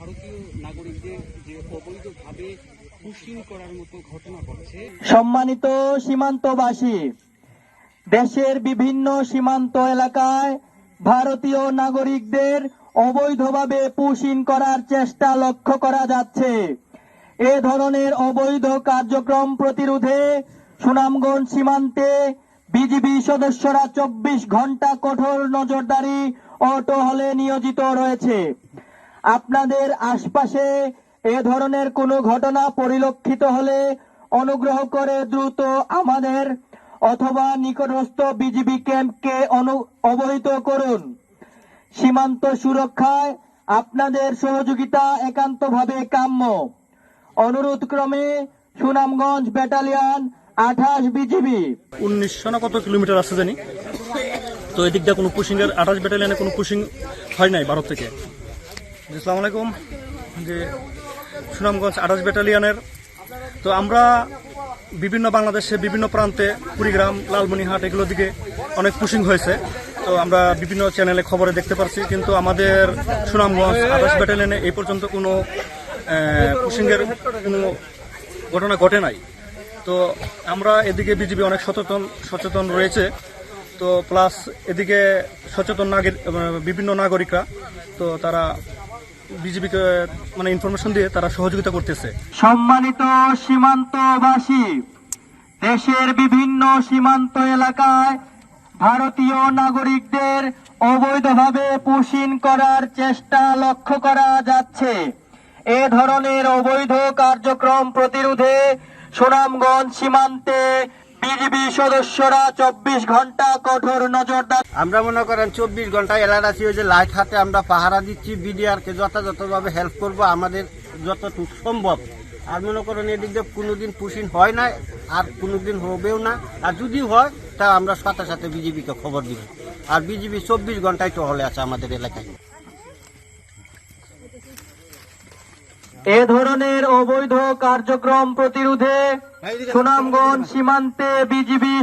ভারতীয় নাগরিকদের যে অবৈধভাবে পুশিং করার মতো ঘটনা ঘটছে। সম্মানিত সীমান্তবাসী, দেশের বিভিন্ন সীমান্ত এলাকায় ভারতীয় নাগরিকদের অবৈধভাবে পুশিং করার চেষ্টা লক্ষ্য করা যাচ্ছে। এ ধরনের অবৈধ কার্যক্রম প্রতিরোধে সুনামগঞ্জ সীমান্তে বিজিবি সদস্যরা 24 ঘন্টা কঠোর নজরদারি ও টহলে নিয়োজিত রয়েছে। আপনাদের আশপাশে এ ধরনের কোনো ঘটনা পরিলক্ষিত হলে অনুগ্রহ করে দ্রুত আমাদের অথবা নিকটস্থ বিজিবি ক্যাম্পকে অবহিত করুন। সীমান্ত সুরক্ষায় আপনাদের সহযোগিতা একান্তভাবে কাম্য। অনুরোধ ক্রমে সুনামগঞ্জ ব্যাটালিয়ন 28 বিজিবি। 1900 না কত কিলোমিটার আছে জানি, তো এদিক দিয়ে কোনো পুশিং এর 28 ব্যাটালিয়নে কোনো পুশিং হয় নাই ভারত থেকে। আসসালামু আলাইকুম। যে সুনামগঞ্জ 28 ব্যাটালিয়নের, তো আমরা বিভিন্ন বাংলাদেশে বিভিন্ন প্রান্তে কুড়িগ্রাম, লালমনিরহাট এগুলো দিকে অনেক পুশিং হয়েছে, তো আমরা বিভিন্ন চ্যানেলে খবরে দেখতে পাচ্ছি, কিন্তু আমাদের সুনামগঞ্জ 28 ব্যাটালিয়নে এই পর্যন্ত কোনো পুশিংয়ের কোনো ঘটনা ঘটে নাই। তো আমরা এদিকে বিজিবি অনেক সচেতন রয়েছে, তো প্লাস এদিকে সচেতন বিভিন্ন নাগরিকরা, তো তারা বিজিবিকে মানে ইনফরমেশন দিয়ে তারা সহযোগিতা করতেছে। সম্মানিত সীমান্তবাসী, দেশের বিভিন্ন সীমান্ত এলাকায় ভারতীয় নাগরিকদের অবৈধভাবে পুশিং করার চেষ্টা লক্ষ্য করা যাচ্ছে। এ ধরনের অবৈধ কার্যক্রম প্রতিরোধে সুনামগঞ্জ সীমান্তে বিজিবি সদস্যরা 24 ঘন্টা কঠোর নজরদারি। আমরা মনে করেন 24 ঘন্টা এলাকাছি ওই যে লাইট হাতে আমরা পাহারা দিচ্ছি, বিডিআরকে যথাযথভাবে হেল্প করব আমাদের যতটুকু সম্ভব। আর মনে করেন এদিক দিয়ে কোনোদিন পুশিং হয় না, আর কোনোদিন হবেও না, আর যদি হয় তা আমরা সাথে সাথে বিজিবিকে খবর দিব। আর বিজিবি 24 ঘন্টায় টহলে আছে আমাদের এলাকায়। এ ধরনের অবৈধ কার্যক্রম প্রতিরোধে সুনামগঞ্জ সীমান্তে বিজিবি